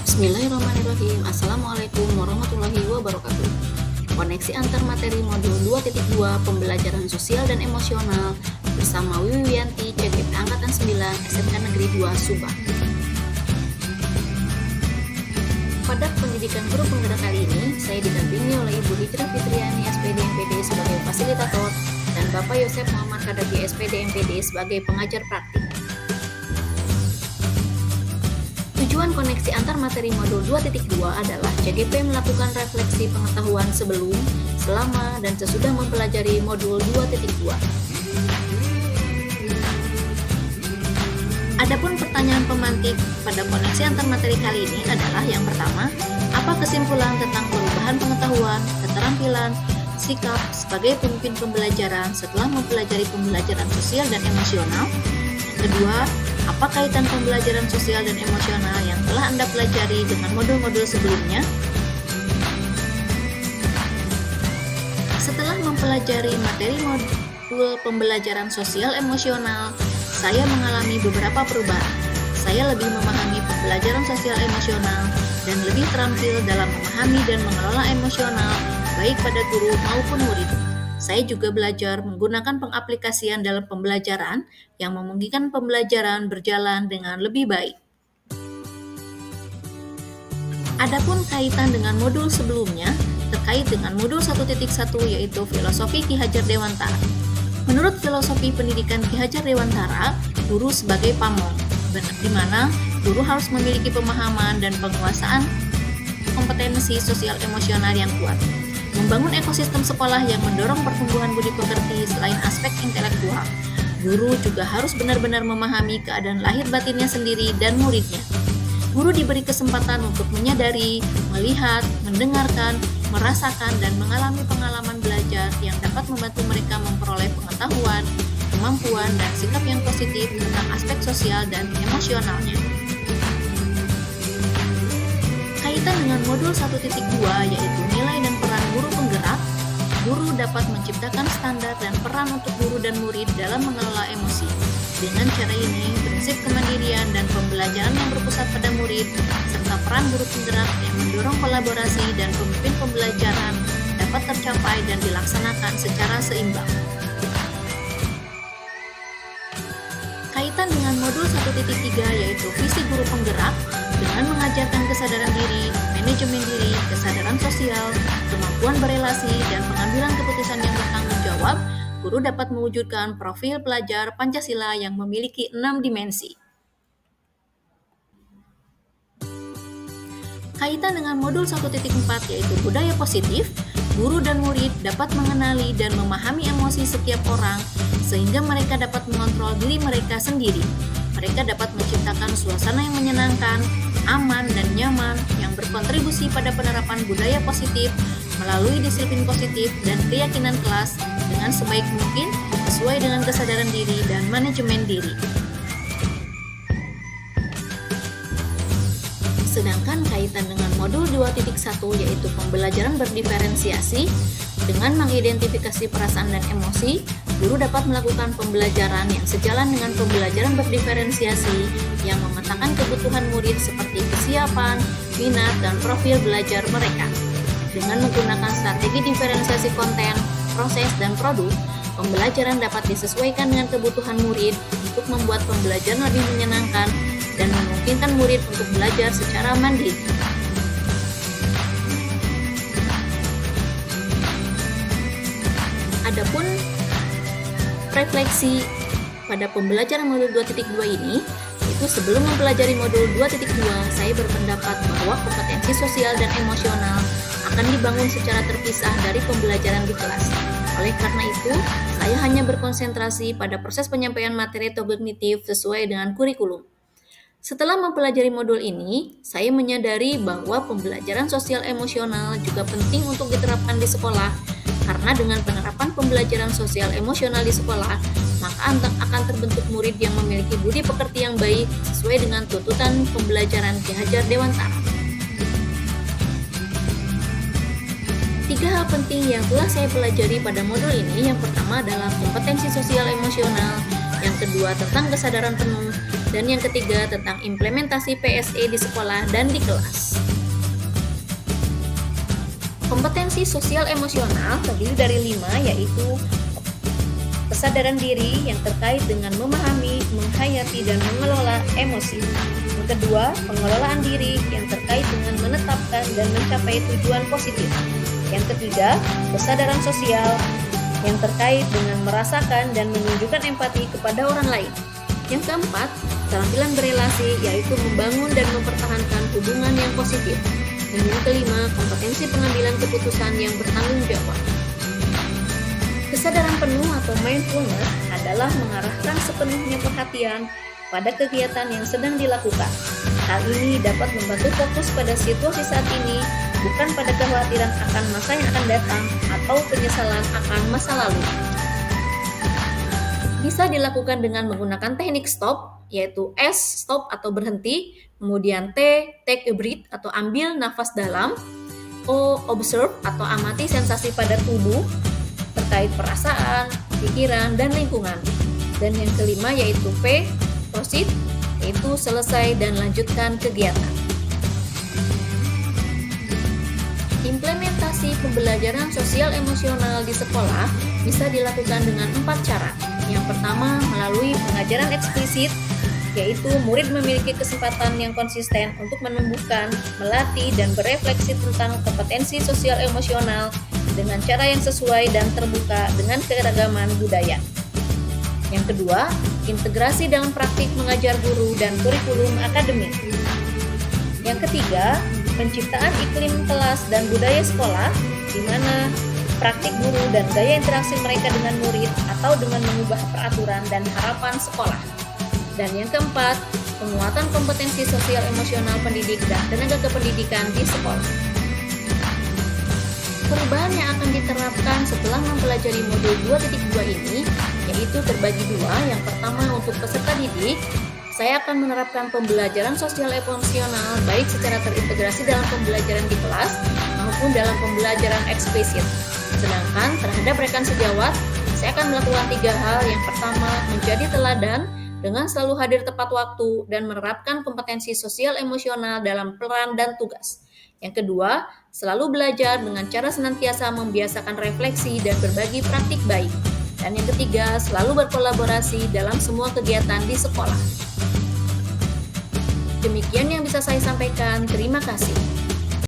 Bismillahirrahmanirrahim. Assalamualaikum warahmatullahi wabarakatuh. Koneksi antar materi modul 2.2 Pembelajaran Sosial dan Emosional bersama Wiwi Wiyanti, CGP Angkatan 9, SMK Negeri 2, Subang. Pada pendidikan guru penggerak kali ini, saya didampingi oleh Ibu Hijrah Fitriani, SPD MPD sebagai fasilitator, dan Bapak Yosef Muhammad Kadagi, SPD MPD sebagai pengajar praktik. Tujuan koneksi antar materi modul 2.2 adalah CGP melakukan refleksi pengetahuan sebelum, selama, dan sesudah mempelajari modul 2.2. Adapun pertanyaan pemantik pada koneksi antar materi kali ini adalah yang pertama, apa kesimpulan tentang perubahan pengetahuan, keterampilan, sikap sebagai pemimpin pembelajaran setelah mempelajari pembelajaran sosial dan emosional? Yang kedua, apa kaitan pembelajaran sosial dan emosional yang telah Anda pelajari dengan modul-modul sebelumnya? Setelah mempelajari materi modul pembelajaran sosial emosional, saya mengalami beberapa perubahan. Saya lebih memahami pembelajaran sosial emosional dan lebih terampil dalam memahami dan mengelola emosional baik pada guru maupun murid. Saya juga belajar menggunakan pengaplikasian dalam pembelajaran yang memungkinkan pembelajaran berjalan dengan lebih baik. Adapun kaitan dengan modul sebelumnya, terkait dengan modul 1.1 yaitu Filosofi Ki Hajar Dewantara. Menurut filosofi pendidikan Ki Hajar Dewantara, guru sebagai pamong, di mana guru harus memiliki pemahaman dan penguasaan kompetensi sosial emosional yang kuat. Membangun ekosistem sekolah yang mendorong pertumbuhan budi pekerti selain aspek intelektual. Guru juga harus benar-benar memahami keadaan lahir batinnya sendiri dan muridnya. Guru diberi kesempatan untuk menyadari, melihat, mendengarkan, merasakan, dan mengalami pengalaman belajar yang dapat membantu mereka memperoleh pengetahuan, kemampuan, dan sikap yang positif tentang aspek sosial dan emosionalnya. Kaitan dengan modul 1.2 yaitu nilai dan peran guru penggerak, guru dapat menciptakan standar dan peran untuk guru dan murid dalam mengelola emosi. Dengan cara ini, prinsip kemandirian dan pembelajaran yang berpusat pada murid, serta peran guru penggerak yang mendorong kolaborasi dan pemimpin pembelajaran dapat tercapai dan dilaksanakan secara seimbang. Kaitan dengan modul 1.3 yaitu visi guru penggerak dengan mengajarkan kesadaran diri, manajemen diri, kesadaran sosial, kemampuan berelasi, dan pengambilan keputusan yang bertanggung jawab, guru dapat mewujudkan profil pelajar Pancasila yang memiliki 6 dimensi. Kaitan dengan modul 1.4 yaitu budaya positif, guru dan murid dapat mengenali dan memahami emosi setiap orang sehingga mereka dapat mengontrol diri mereka sendiri. Mereka dapat menciptakan suasana yang menyenangkan, aman, dan nyaman yang berkontribusi pada penerapan budaya positif melalui disiplin positif dan keyakinan kelas dengan sebaik mungkin sesuai dengan kesadaran diri dan manajemen diri. Sedangkan kaitan dengan modul 2.1 yaitu pembelajaran berdiferensiasi, dengan mengidentifikasi perasaan dan emosi, guru dapat melakukan pembelajaran yang sejalan dengan pembelajaran berdiferensiasi yang memetakan kebutuhan murid seperti kesiapan, minat, dan profil belajar mereka. Dengan menggunakan strategi diferensiasi konten, proses, dan produk, pembelajaran dapat disesuaikan dengan kebutuhan murid untuk membuat pembelajaran lebih menyenangkan dan memungkinkan murid untuk belajar secara mandiri. Adapun refleksi pada pembelajaran modul 2.2 ini, itu sebelum mempelajari modul 2.2, saya berpendapat bahwa kompetensi sosial dan emosional akan dibangun secara terpisah dari pembelajaran di kelas. Oleh karena itu, saya hanya berkonsentrasi pada proses penyampaian materi kognitif sesuai dengan kurikulum. Setelah mempelajari modul ini, saya menyadari bahwa pembelajaran sosial emosional juga penting untuk diterapkan di sekolah, karena dengan penerapan pembelajaran sosial emosional di sekolah, maka akan terbentuk murid yang memiliki budi pekerti yang baik sesuai dengan tuntutan pembelajaran Ki Hajar Dewantara. 3 hal penting yang telah saya pelajari pada modul ini, yang pertama adalah kompetensi sosial emosional, yang kedua tentang kesadaran penuh, Dan yang ketiga tentang implementasi PSE di sekolah dan di kelas. Kompetensi sosial emosional terdiri dari 5, yaitu kesadaran diri yang terkait dengan memahami, menghayati, dan mengelola emosi. Yang kedua, pengelolaan diri yang terkait dengan menetapkan dan mencapai tujuan positif. Yang ketiga, kesadaran sosial yang terkait dengan merasakan dan menunjukkan empati kepada orang lain. Yang keempat, keterampilan berelasi, yaitu membangun dan mempertahankan hubungan yang positif. Dan yang kelima, kompetensi pengambilan keputusan yang bertanggung jawab. Kesadaran penuh atau mindfulness adalah mengarahkan sepenuhnya perhatian pada kegiatan yang sedang dilakukan. Hal ini dapat membantu fokus pada situasi saat ini, bukan pada kekhawatiran akan masa yang akan datang atau penyesalan akan masa lalu. Bisa dilakukan dengan menggunakan teknik stop, yaitu S, stop atau berhenti, kemudian T, take a breath atau ambil nafas dalam, O, observe atau amati sensasi pada tubuh, terkait perasaan, pikiran, dan lingkungan. Dan yang kelima yaitu P, proceed, yaitu selesai dan lanjutkan kegiatan. Implementasi pembelajaran sosial emosional di sekolah bisa dilakukan dengan 4 cara. Yang pertama, melalui pengajaran eksplisit, yaitu murid memiliki kesempatan yang konsisten untuk menumbuhkan, melatih, dan berefleksi tentang kompetensi sosial emosional dengan cara yang sesuai dan terbuka dengan keragaman budaya. Yang kedua, integrasi dalam praktik mengajar guru dan kurikulum akademik. Yang ketiga, penciptaan iklim kelas dan budaya sekolah, di mana praktik guru dan gaya interaksi mereka dengan murid atau dengan mengubah peraturan dan harapan sekolah. Dan yang keempat, penguatan kompetensi sosial emosional pendidik dan tenaga kependidikan di sekolah. Perubahan yang akan diterapkan setelah mempelajari modul 2.2 ini, yaitu terbagi dua. Yang pertama untuk peserta didik, saya akan menerapkan pembelajaran sosial emosional baik secara terintegrasi dalam pembelajaran di kelas maupun dalam pembelajaran eksplisit. Sedangkan terhadap rekan sejawat, saya akan melakukan 3 hal. Yang pertama, menjadi teladan dengan selalu hadir tepat waktu dan menerapkan kompetensi sosial emosional dalam peran dan tugas. Yang kedua, selalu belajar dengan cara senantiasa membiasakan refleksi dan berbagi praktik baik. Dan yang ketiga, selalu berkolaborasi dalam semua kegiatan di sekolah. Demikian yang bisa saya sampaikan. Terima kasih.